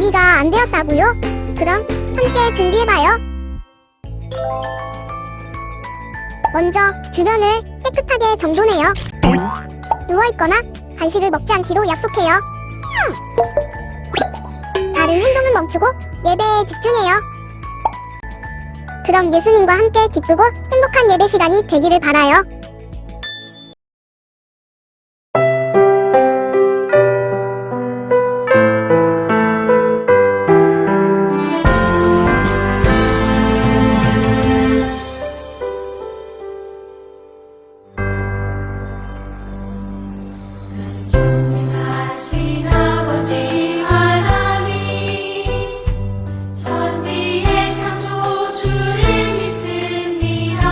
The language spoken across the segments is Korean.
준비가 안 되었다고요? 그럼 함께 준비해봐요. 먼저 주변을 깨끗하게 정돈해요. 누워있거나 간식을 먹지 않기로 약속해요. 다른 행동은 멈추고 예배에 집중해요. 그럼 예수님과 함께 기쁘고 행복한 예배 시간이 되기를 바라요. 전능하신 아버지 하나님, 천지의 창조주를 믿습니다.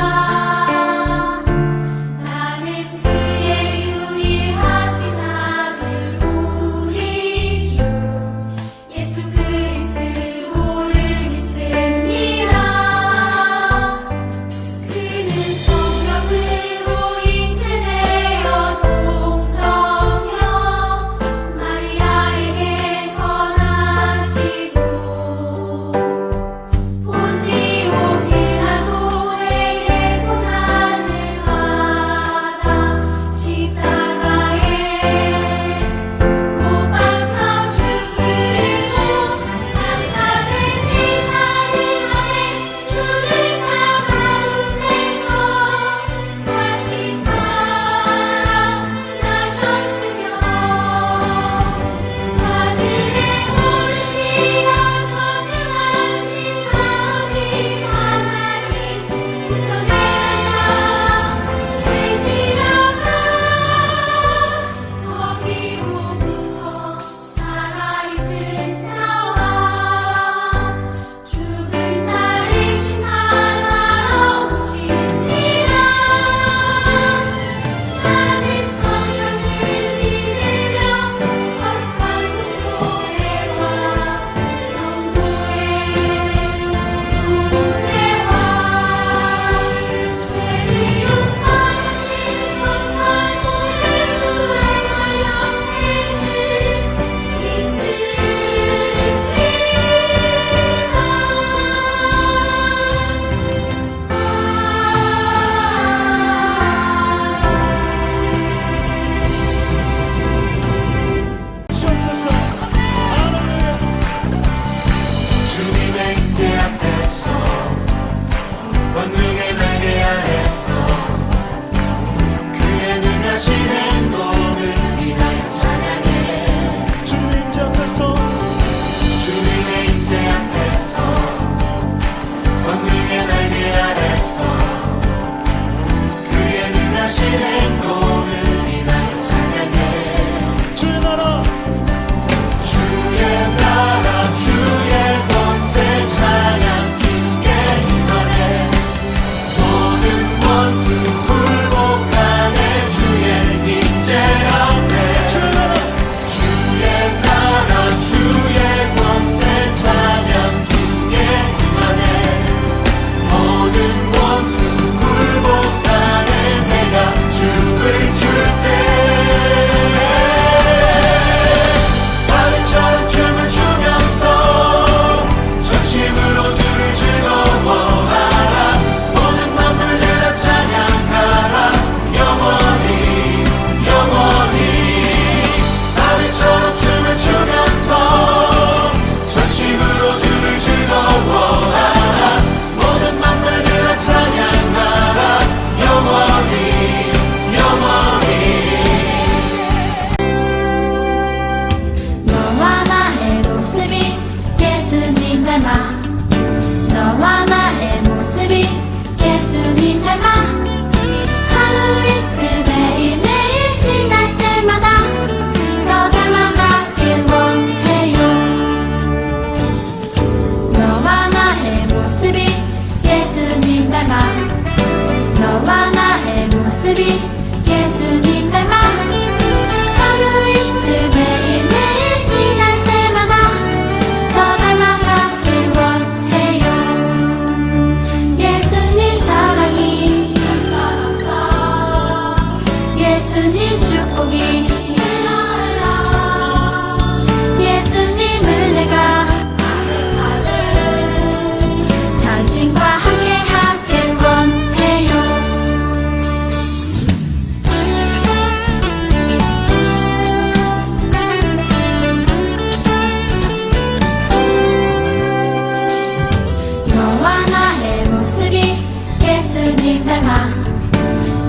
예수님 닮아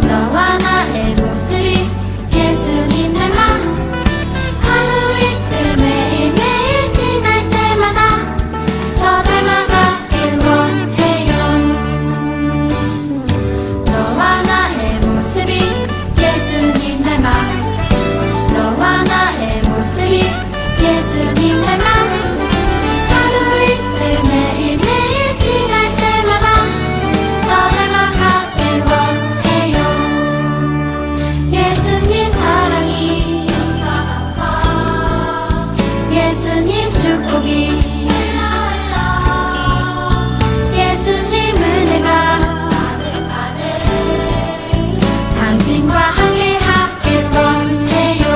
너와 나의 모습이 예수님 닮아 하루 이틀 매일매일 지날 때마다 더 닮아가길 원해요 너와 나의 모습이 예수님 닮아 너와 나의 모습이 예수님 닮아 하루 이틀 매일매일 지날 때마다 더 닮아가길 원해요 예수님 사랑이 예수님 축복이 예수님 은혜가 당신과 함께하길 원해요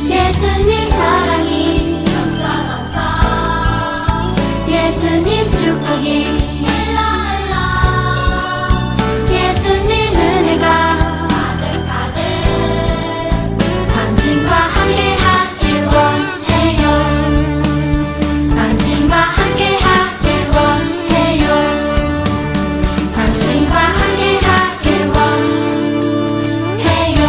예수님 사랑이 예수님 축복이 예수님 은혜가 당신과 함께하길 원해요 당신과 함께하길 원해요 당신과 함께하길 원해요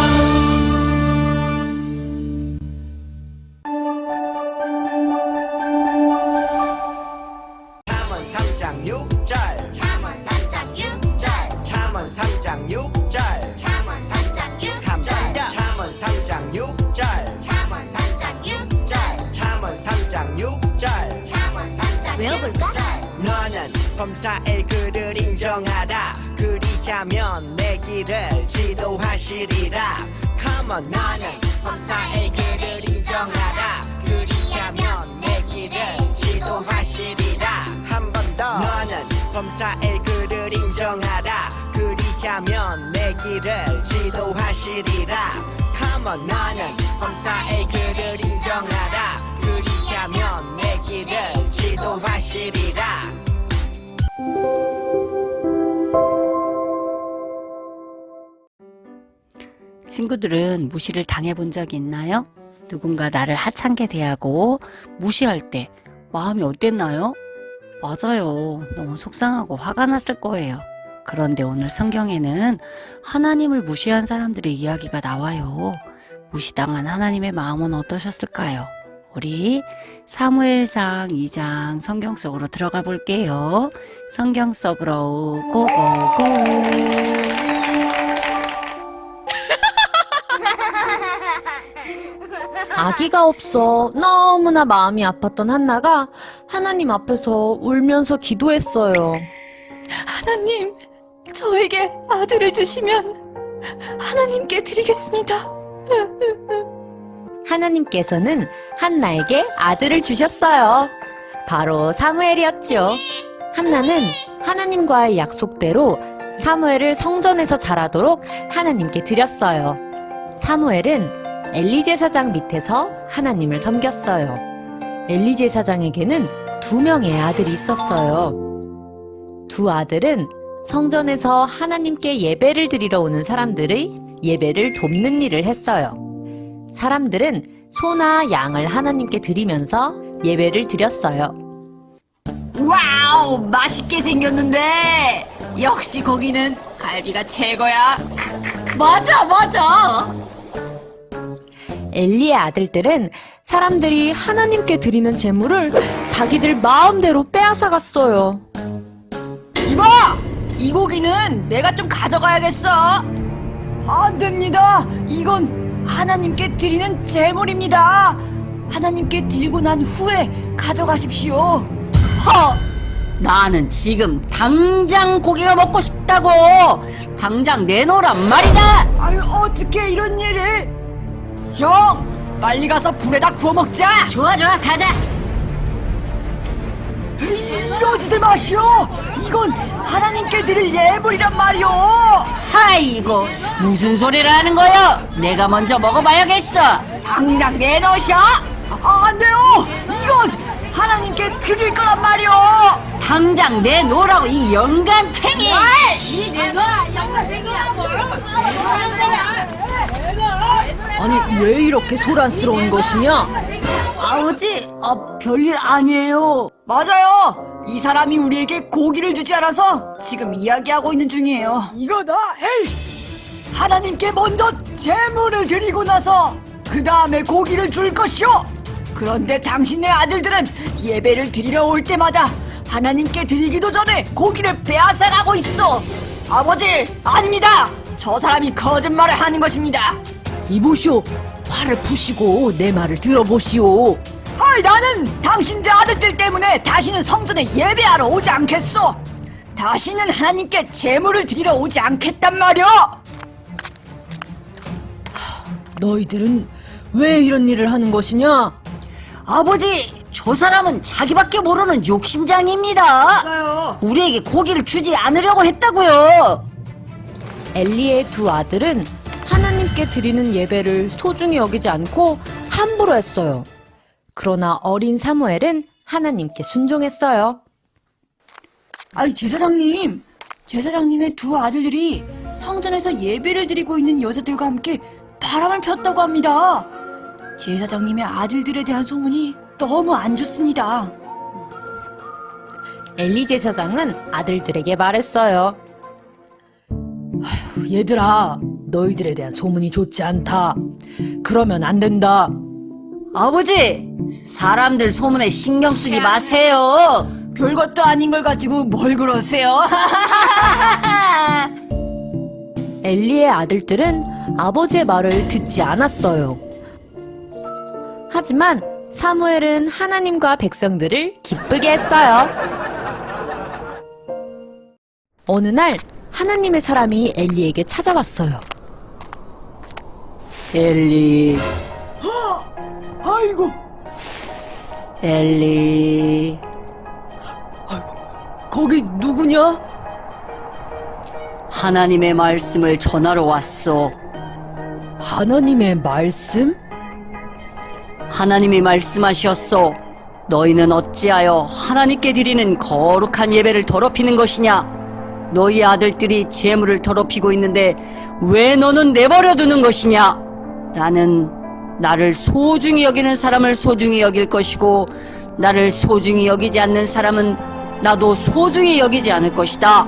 잠언 3장 6절 잠언 3장 6절 잠언 3장 6절 잠언 3장 6절 한번 더 잠언 3장 6절 잠언 3장 6절 잠언 3장 6절 잠언 3장 외워볼까? 6절 너는 범사의 그를 인정하라 그리하면 내 길을 지도하시리라 Come on 너는 범사의 그를 인정하라 그리하면 내 길을 지도하시리라 한 번 더 너는 범사의 그를 인정하라 그리하면 내 길을 지도하시리라 Come on 너는 범사의 그를 인정하라 그리하면 내 길을 지도하시리라 친구들은 무시를 당해본 적이 있나요? 누군가 나를 하찮게 대하고 무시할 때 마음이 어땠나요? 맞아요. 너무 속상하고 화가 났을 거예요. 그런데 오늘 성경에는 하나님을 무시한 사람들의 이야기가 나와요. 무시당한 하나님의 마음은 어떠셨을까요? 우리 사무엘상 2장 성경 속으로 들어가 볼게요. 성경 속으로 고고고. 아기가 없어 너무나 마음이 아팠던 한나가 하나님 앞에서 울면서 기도했어요. 하나님, 저에게 아들을 주시면 하나님께 드리겠습니다. 하나님께서는 한나에게 아들을 주셨어요. 바로 사무엘이었죠. 한나는 하나님과의 약속대로 사무엘을 성전에서 자라도록 하나님께 드렸어요. 사무엘은 엘리 제사장 밑에서 하나님을 섬겼어요. 엘리 제사장에게는 2명의 아들이 있었어요. 2 아들은 성전에서 하나님께 예배를 드리러 오는 사람들의 예배를 돕는 일을 했어요. 사람들은 소나 양을 하나님께 드리면서 예배를 드렸어요. 와우, 맛있게 생겼는데 역시 거기는 갈비가 최고야. 맞아. 엘리의 아들들은 사람들이 하나님께 드리는 제물을 자기들 마음대로 빼앗아갔어요. 이봐, 이 고기는 내가 좀 가져가야겠어. 안 됩니다. 이건 하나님께 드리는 제물입니다. 하나님께 드리고 난 후에 가져가십시오. 나는 지금 당장 고기가 먹고 싶다고! 당장 내놓으란 말이다! 아유, 어떻게 이런 일을? 형, 빨리 가서 불에다 구워 먹자. 좋아, 가자! 이러지들 마시오. 이건 하나님께 드릴 예물이란 말이오. 아이고, 무슨 소리를 하는 거요? 내가 먼저 먹어봐야겠어! 당장 내놓으셔. 안 돼요. 이건 하나님께 드릴 거란 말이오. 당장 내놓으라고, 이 영감탱이! 아니, 왜 이렇게 소란스러운 것이냐? 아버지, 별일 아니에요. 맞아요. 이 사람이 우리에게 고기를 주지 않아서 지금 이야기하고 있는 중이에요. 이거다. 에이! 하나님께 먼저 제물을 드리고 나서 그 다음에 고기를 줄 것이오. 그런데 당신의 아들들은 예배를 드리러 올 때마다 하나님께 드리기도 전에 고기를 빼앗아가고 있어. 아버지, 아닙니다. 저 사람이 거짓말을 하는 것입니다. 이보시오. 화를 푸시고 내 말을 들어보시오. 나는 당신들 아들들 때문에 다시는 성전에 예배하러 오지 않겠소. 다시는 하나님께 제물을 드리러 오지 않겠단 말이오. 너희들은 왜 이런 일을 하는 것이냐? 아버지, 저 사람은 자기밖에 모르는 욕심장입니다. 맞아요. 우리에게 고기를 주지 않으려고 했다고요. 엘리의 두 아들은 하나님께 드리는 예배를 소중히 여기지 않고 함부로 했어요. 그러나 어린 사무엘은 하나님께 순종했어요. 제사장님의 두 아들들이 성전에서 예배를 드리고 있는 여자들과 함께 바람을 폈다고 합니다. 제사장님의 아들들에 대한 소문이 너무 안 좋습니다. 엘리 제사장은 아들들에게 말했어요. 얘들아, 너희들에 대한 소문이 좋지 않다. 그러면 안 된다. 아버지, 사람들 소문에 신경 쓰지 마세요. 별것도 아닌 걸 가지고 뭘 그러세요? 엘리의 아들들은 아버지의 말을 듣지 않았어요. 하지만 사무엘은 하나님과 백성들을 기쁘게 했어요. 어느 날 하나님의 사람이 엘리에게 찾아왔어요. 엘리, 아이고, 엘리. 거기 누구냐? 하나님의 말씀을 전하러 왔소. 하나님의 말씀? 하나님이 말씀하셨소. 너희는 어찌하여 하나님께 드리는 거룩한 예배를 더럽히는 것이냐? 너희 아들들이 제물을 더럽히고 있는데 왜 너는 내버려 두는 것이냐? 나는 나를 소중히 여기는 사람을 소중히 여길 것이고 나를 소중히 여기지 않는 사람은 나도 소중히 여기지 않을 것이다.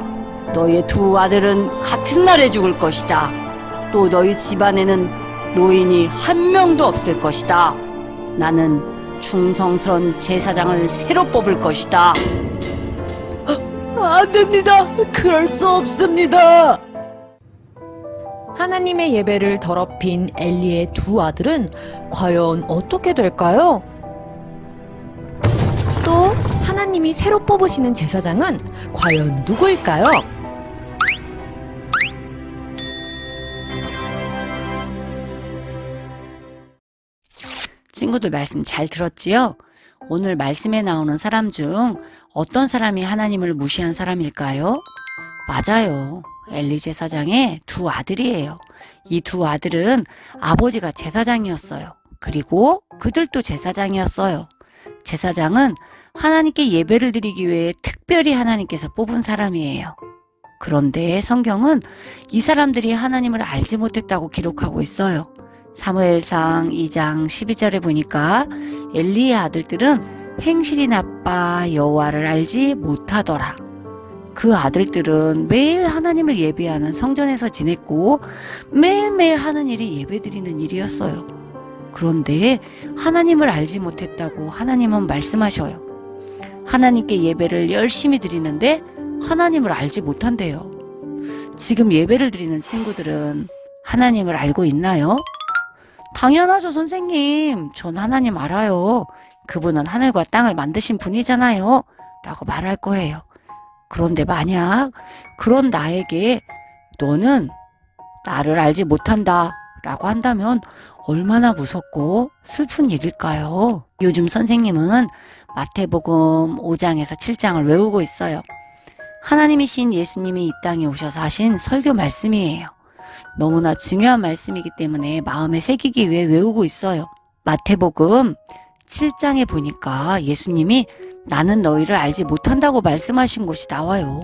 너의 두 아들은 같은 날에 죽을 것이다. 또 너희 집안에는 노인이 한 명도 없을 것이다. 나는 충성스러운 제사장을 새로 뽑을 것이다. 안 됩니다. 그럴 수 없습니다. 하나님의 예배를 더럽힌 엘리의 두 아들은 과연 어떻게 될까요? 또 하나님이 새로 뽑으시는 제사장은 과연 누구일까요? 친구들 말씀 잘 들었지요? 오늘 말씀에 나오는 사람 중 어떤 사람이 하나님을 무시한 사람일까요? 맞아요. 엘리 제사장의 두 아들이에요. 이 두 아들은 아버지가 제사장이었어요. 그리고 그들도 제사장이었어요. 제사장은 하나님께 예배를 드리기 위해 특별히 하나님께서 뽑은 사람이에요. 그런데 성경은 이 사람들이 하나님을 알지 못했다고 기록하고 있어요. 사무엘상 2장 12절에 보니까 엘리의 아들들은 행실이 나빠 여호와를 알지 못하더라. 그 아들들은 매일 하나님을 예배하는 성전에서 지냈고 매일매일 하는 일이 예배드리는 일이었어요. 그런데 하나님을 알지 못했다고 하나님은 말씀하셔요. 하나님께 예배를 열심히 드리는데 하나님을 알지 못한대요. 지금 예배를 드리는 친구들은 하나님을 알고 있나요? 당연하죠, 선생님. 전 하나님 알아요. 그분은 하늘과 땅을 만드신 분이잖아요. 라고 말할 거예요. 그런데 만약 그런 나에게 너는 나를 알지 못한다 라고 한다면 얼마나 무섭고 슬픈 일일까요? 요즘 선생님은 마태복음 5장에서 7장을 외우고 있어요. 하나님이신 예수님이 이 땅에 오셔서 하신 설교 말씀이에요. 너무나 중요한 말씀이기 때문에 마음에 새기기 위해 외우고 있어요. 마태복음 7장에 보니까 예수님이 나는 너희를 알지 못한다고 말씀하신 곳이 나와요.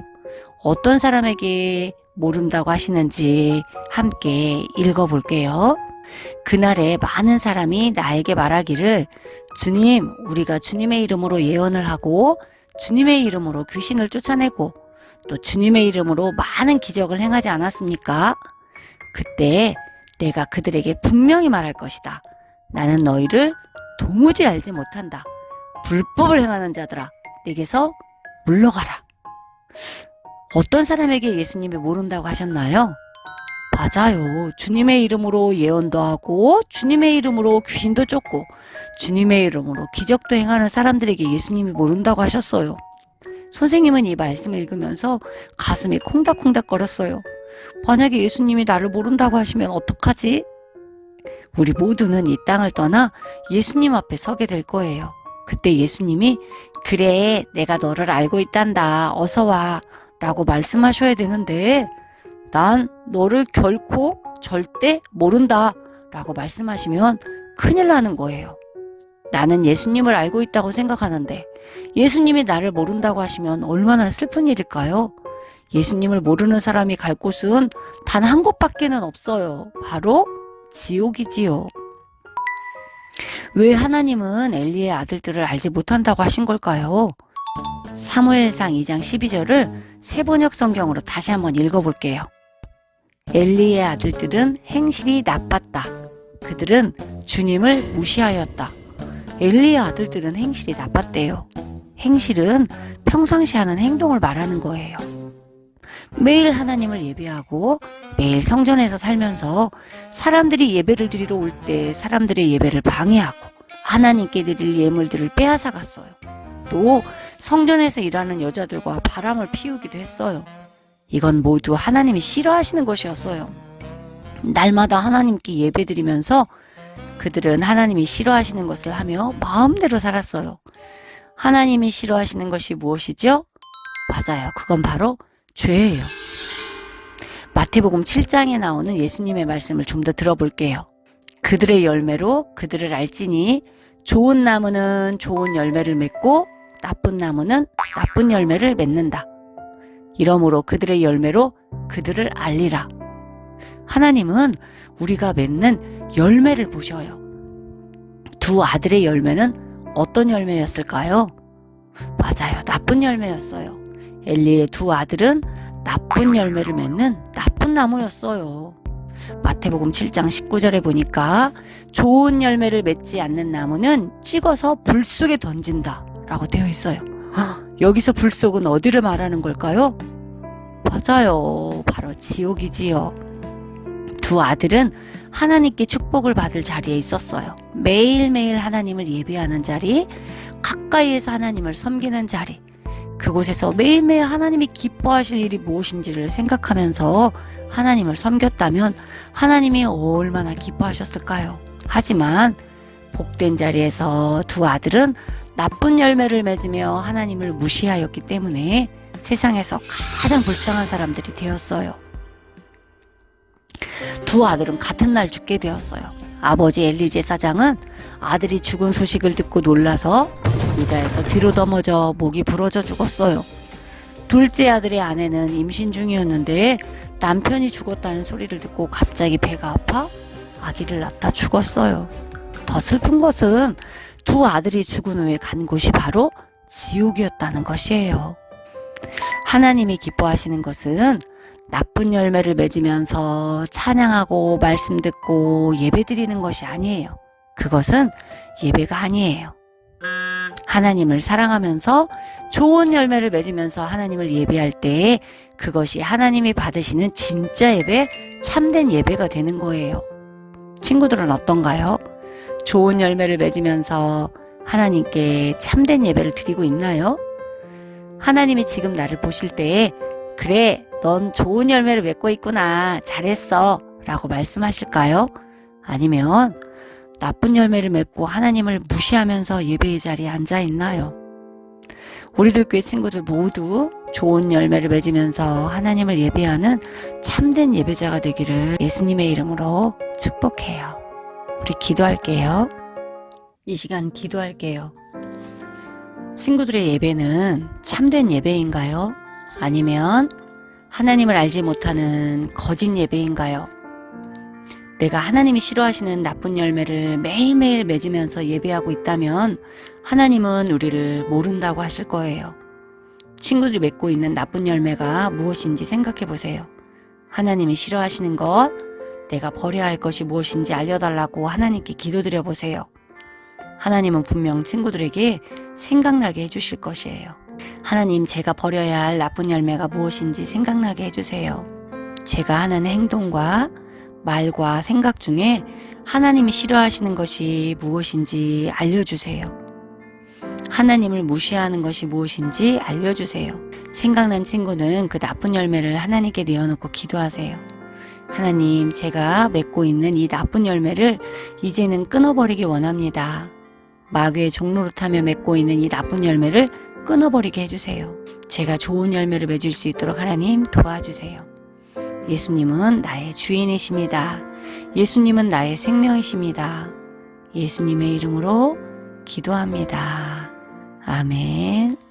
어떤 사람에게 모른다고 하시는지 함께 읽어볼게요. 그날에 많은 사람이 나에게 말하기를 주님, 우리가 주님의 이름으로 예언을 하고 주님의 이름으로 귀신을 쫓아내고 또 주님의 이름으로 많은 기적을 행하지 않았습니까? 그때 내가 그들에게 분명히 말할 것이다. 나는 너희를 도무지 알지 못한다. 불법을 행하는 자들아, 내게서 물러가라. 어떤 사람에게 예수님이 모른다고 하셨나요? 맞아요. 주님의 이름으로 예언도 하고 주님의 이름으로 귀신도 쫓고 주님의 이름으로 기적도 행하는 사람들에게 예수님이 모른다고 하셨어요. 선생님은 이 말씀을 읽으면서 가슴이 콩닥콩닥거렸어요. 만약에 예수님이 나를 모른다고 하시면 어떡하지? 우리 모두는 이 땅을 떠나 예수님 앞에 서게 될 거예요. 그때 예수님이 그래, 내가 너를 알고 있단다. 어서 와. 라고 말씀하셔야 되는데 난 너를 결코 절대 모른다. 라고 말씀하시면 큰일 나는 거예요. 나는 예수님을 알고 있다고 생각하는데 예수님이 나를 모른다고 하시면 얼마나 슬픈 일일까요? 예수님을 모르는 사람이 갈 곳은 단 한 곳밖에는 없어요. 바로 지옥이지요. 왜 하나님은 엘리의 아들들을 알지 못한다고 하신 걸까요? 사무엘상 2장 12절을 새번역 성경으로 다시 한번 읽어볼게요. 엘리의 아들들은 행실이 나빴다. 그들은 주님을 무시하였다. 엘리의 아들들은 행실이 나빴대요. 행실은 평상시 하는 행동을 말하는 거예요. 매일 하나님을 예배하고 매일 성전에서 살면서 사람들이 예배를 드리러 올 때 사람들의 예배를 방해하고 하나님께 드릴 예물들을 빼앗아 갔어요. 또 성전에서 일하는 여자들과 바람을 피우기도 했어요. 이건 모두 하나님이 싫어하시는 것이었어요. 날마다 하나님께 예배드리면서 그들은 하나님이 싫어하시는 것을 하며 마음대로 살았어요. 하나님이 싫어하시는 것이 무엇이죠? 맞아요. 그건 바로 죄예요. 마태복음 7장에 나오는 예수님의 말씀을 좀 더 들어볼게요. 그들의 열매로 그들을 알지니 좋은 나무는 좋은 열매를 맺고 나쁜 나무는 나쁜 열매를 맺는다. 이러므로 그들의 열매로 그들을 알리라. 하나님은 우리가 맺는 열매를 보셔요. 두 아들의 열매는 어떤 열매였을까요? 맞아요. 나쁜 열매였어요. 엘리의 두 아들은 나쁜 열매를 맺는 나쁜 나무였어요. 마태복음 7장 19절에 보니까 좋은 열매를 맺지 않는 나무는 찍어서 불 속에 던진다 라고 되어 있어요. 여기서 불 속은 어디를 말하는 걸까요? 맞아요. 바로 지옥이지요. 두 아들은 하나님께 축복을 받을 자리에 있었어요. 매일매일 하나님을 예배하는 자리, 가까이에서 하나님을 섬기는 자리, 그곳에서 매일매일 하나님이 기뻐하실 일이 무엇인지를 생각하면서 하나님을 섬겼다면 하나님이 얼마나 기뻐하셨을까요? 하지만 복된 자리에서 두 아들은 나쁜 열매를 맺으며 하나님을 무시하였기 때문에 세상에서 가장 불쌍한 사람들이 되었어요. 두 아들은 같은 날 죽게 되었어요. 아버지 엘리 제사장은 아들이 죽은 소식을 듣고 놀라서 의자에서 뒤로 넘어져 목이 부러져 죽었어요. 둘째 아들의 아내는 임신 중이었는데 남편이 죽었다는 소리를 듣고 갑자기 배가 아파 아기를 낳다 죽었어요. 더 슬픈 것은 두 아들이 죽은 후에 간 곳이 바로 지옥이었다는 것이에요. 하나님이 기뻐하시는 것은 나쁜 열매를 맺으면서 찬양하고 말씀 듣고 예배 드리는 것이 아니에요. 그것은 예배가 아니에요. 하나님을 사랑하면서 좋은 열매를 맺으면서 하나님을 예배할 때 그것이 하나님이 받으시는 진짜 예배, 참된 예배가 되는 거예요. 친구들은 어떤가요? 좋은 열매를 맺으면서 하나님께 참된 예배를 드리고 있나요? 하나님이 지금 나를 보실 때에 그래, 넌 좋은 열매를 맺고 있구나. 잘했어. 라고 말씀하실까요? 아니면 나쁜 열매를 맺고 하나님을 무시하면서 예배의 자리에 앉아 있나요? 우리들 교회 친구들 모두 좋은 열매를 맺으면서 하나님을 예배하는 참된 예배자가 되기를 예수님의 이름으로 축복해요. 우리 기도할게요. 이 시간 기도할게요. 친구들의 예배는 참된 예배인가요? 아니면 하나님을 알지 못하는 거짓 예배인가요? 내가 하나님이 싫어하시는 나쁜 열매를 매일매일 맺으면서 예배하고 있다면 하나님은 우리를 모른다고 하실 거예요. 친구들이 맺고 있는 나쁜 열매가 무엇인지 생각해 보세요. 하나님이 싫어하시는 것, 내가 버려야 할 것이 무엇인지 알려달라고 하나님께 기도드려 보세요. 하나님은 분명 친구들에게 생각나게 해주실 것이에요. 하나님, 제가 버려야 할 나쁜 열매가 무엇인지 생각나게 해주세요. 제가 하는 행동과 말과 생각 중에 하나님이 싫어하시는 것이 무엇인지 알려주세요. 하나님을 무시하는 것이 무엇인지 알려주세요. 생각난 친구는 그 나쁜 열매를 하나님께 내어놓고 기도하세요. 하나님, 제가 맺고 있는 이 나쁜 열매를 이제는 끊어버리기 원합니다. 마귀의 종노릇하며 맺고 있는 이 나쁜 열매를 끊어버리게 해주세요. 제가 좋은 열매를 맺을 수 있도록 하나님 도와주세요. 예수님은 나의 주인이십니다. 예수님은 나의 생명이십니다. 예수님의 이름으로 기도합니다. 아멘.